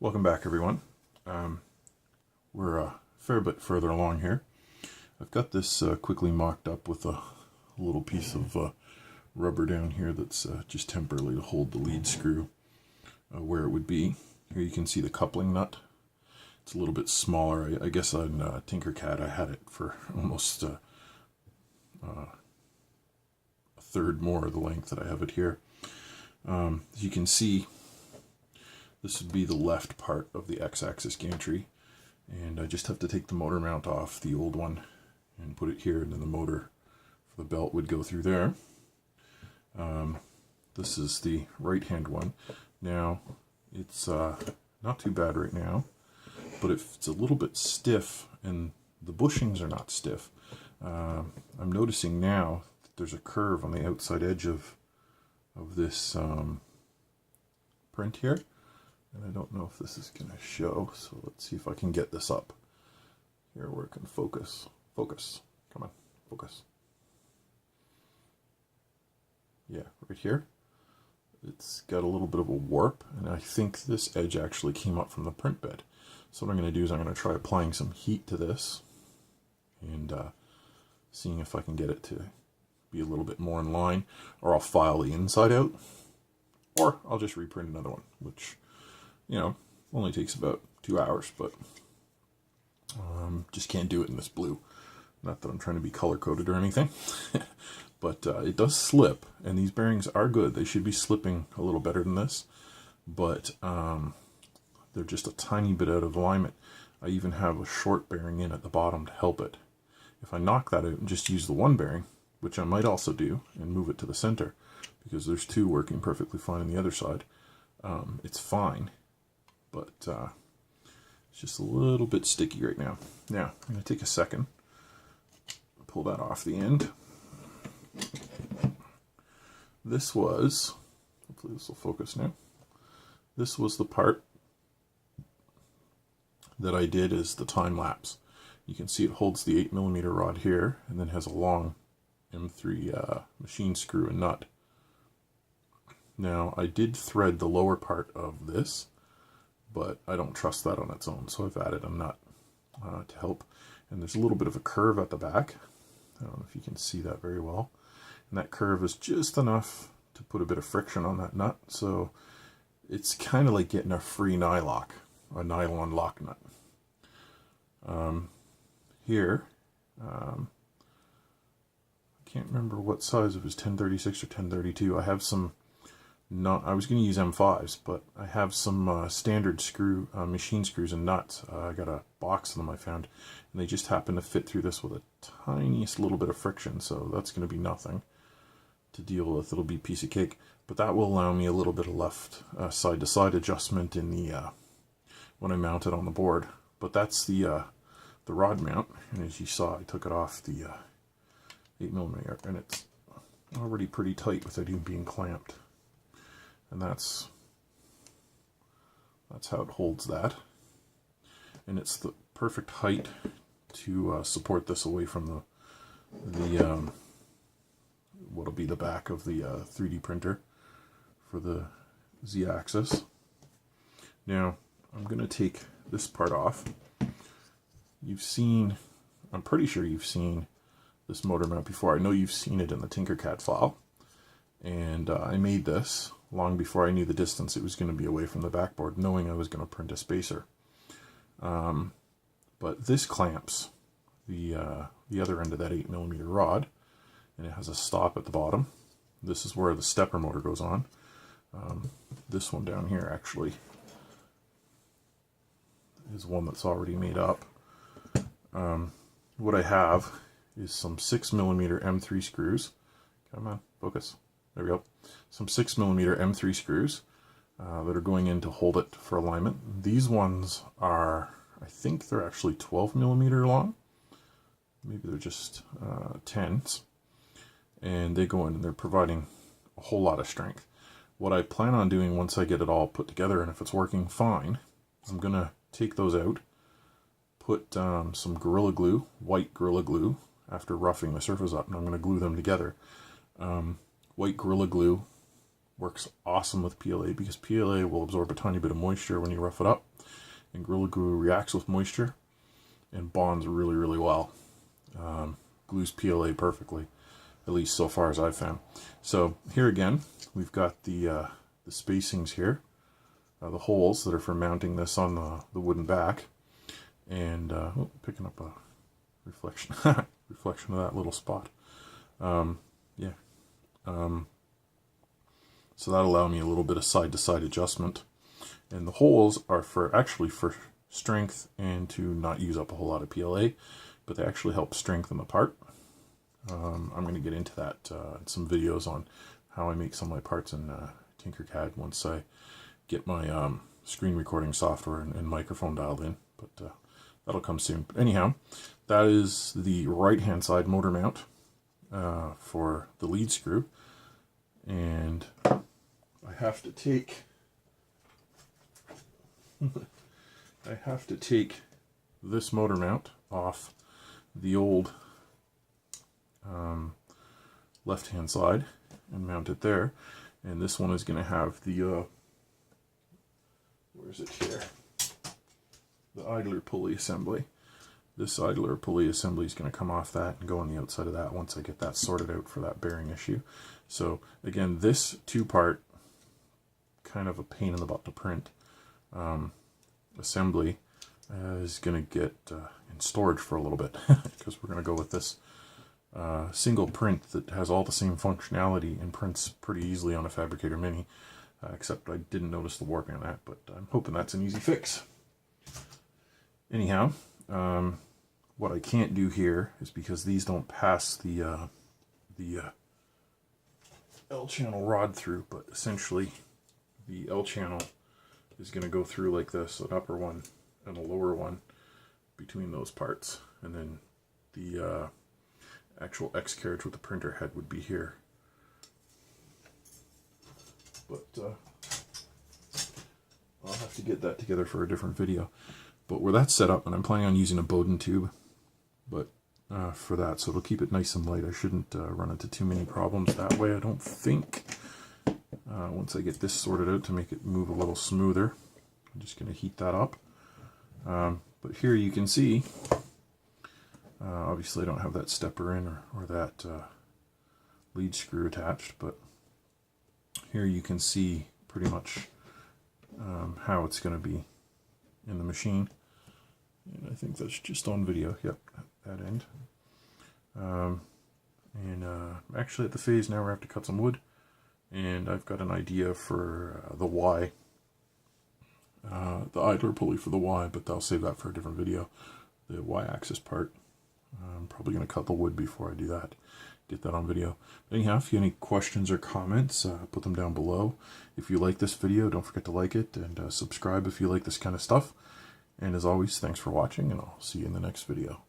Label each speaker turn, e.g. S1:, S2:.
S1: Welcome back, everyone. We're a fair bit further along here. I've got this quickly mocked up with a little piece of rubber down here that's just temporarily to hold the lead screw where it would be. Here you can see the coupling nut. It's a little bit smaller. I guess on TinkerCad I had it for almost a third more of the length that I have it here. As you can see, this would be the left part of the X-axis gantry, and I just have to take the motor mount off the old one and put it here, and then the motor for the belt would go through there. This is the right hand one. Now it's not too bad right now, but if it's a little bit stiff and the bushings are not stiff, I'm noticing now that there's a curve on the outside edge of this print here. And I don't know if this is going to show, so let's see if I can get this up here where it can focus. Focus. Come on, focus. Yeah, right here. It's got a little bit of a warp, and I think this edge actually came up from the print bed. So what I'm going to do is I'm going to try applying some heat to this and seeing if I can get it to be a little bit more in line, or I'll file the inside out, or I'll just reprint another one, which, you know, only takes about 2 hours, but just can't do it in this blue. Not that I'm trying to be color-coded or anything, but it does slip, and these bearings are good. They should be slipping a little better than this, but they're just a tiny bit out of alignment. I even have a short bearing in at the bottom to help it. If I knock that out and just use the one bearing, which I might also do, and move it to the center, because there's two working perfectly fine on the other side, it's fine. But it's just a little bit sticky right now. Now, I'm going to take a second, pull that off the end. This was, hopefully this will focus now, this was the part that I did as the time lapse. You can see it holds the 8mm rod here, and then has a long M3 machine screw and nut. Now, I did thread the lower part of this, but I don't trust that on its own, so I've added a nut to help. And there's a little bit of a curve at the back. I don't know if you can see that very well. And that curve is just enough to put a bit of friction on that nut, so it's kind of like getting a free nylock, a nylon lock nut. Here, I can't remember what size, it was 1036 or 1032. I have some, I was going to use M5s, but I have some standard screw, machine screws and nuts. I got a box of them I found, and they just happen to fit through this with a tiniest little bit of friction, so that's going to be nothing to deal with. It'll be a piece of cake, but that will allow me a little bit of left side-to-side adjustment in the when I mount it on the board. But that's the rod mount, and as you saw, I took it off the 8mm, and it's already pretty tight without even being clamped. And that's how it holds that, and it's the perfect height to support this away from the what'll be the back of the 3D printer for the Z-axis. Now I'm going to take this part off. You've seen, I'm pretty sure you've seen this motor mount before. I know you've seen it in the TinkerCad file, and I made this long before I knew the distance it was going to be away from the backboard, knowing I was going to print a spacer. But this clamps the other end of that 8mm rod, and it has a stop at the bottom. This is where the stepper motor goes on. This one down here actually is one that's already made up. What I have is some 6mm M3 screws. Come on, focus. There we go. Some 6mm M3 screws that are going in to hold it for alignment. These ones are, I think they're actually 12mm long. Maybe they're just 10s. And they go in and they're providing a whole lot of strength. What I plan on doing once I get it all put together, and if it's working fine, I'm going to take those out, put some Gorilla Glue, white Gorilla Glue, after roughing the surface up, and I'm going to glue them together. White Gorilla Glue works awesome with PLA because PLA will absorb a tiny bit of moisture when you rough it up, and Gorilla Glue reacts with moisture and bonds really, really well. Glues PLA perfectly, at least so far as I've found. So here again, we've got the spacings here, the holes that are for mounting this on the wooden back, and picking up a reflection reflection of that little spot. Yeah. So that'll allow me a little bit of side-to-side adjustment. And the holes are actually for strength and to not use up a whole lot of PLA, but they actually help strengthen the part. I'm going to get into that in some videos on how I make some of my parts in TinkerCad once I get my screen recording software and microphone dialed in, but that'll come soon. But anyhow, that is the right-hand side motor mount for the lead screw, and I have to take this motor mount off the old left-hand side and mount it there, and this one is going to have the where's it here, the idler pulley assembly. This idler pulley assembly is going to come off that and go on the outside of that once I get that sorted out for that bearing issue. So again, this two-part, kind of a pain in the butt to print, assembly is going to get in storage for a little bit because we're going to go with this single print that has all the same functionality and prints pretty easily on a Fabricator Mini, except I didn't notice the warping on that, but I'm hoping that's an easy fix. Anyhow, what I can't do here is because these don't pass the L-channel rod through, but essentially the L-channel is going to go through like this, an upper one and a lower one between those parts, and then the actual X carriage with the printer head would be here. But I'll have to get that together for a different video. But where that's set up, and I'm planning on using a Bowden tube, but for that, so it'll keep it nice and light. I shouldn't run into too many problems that way, I don't think. Once I get this sorted out to make it move a little smoother, I'm just going to heat that up. But here you can see, obviously I don't have that stepper in or that lead screw attached, but here you can see pretty much how it's going to be in the machine. And I think that's just on video. Yep, that end. Actually at the phase now we have to cut some wood, and I've got an idea for the Y, the idler pulley for the Y, but I'll save that for a different video. The Y-axis part, I'm probably going to cut the wood before I do that, get that on video. Anyhow, if you have any questions or comments, put them down below. If you like this video, don't forget to like it, and subscribe if you like this kind of stuff. And as always, thanks for watching, and I'll see you in the next video.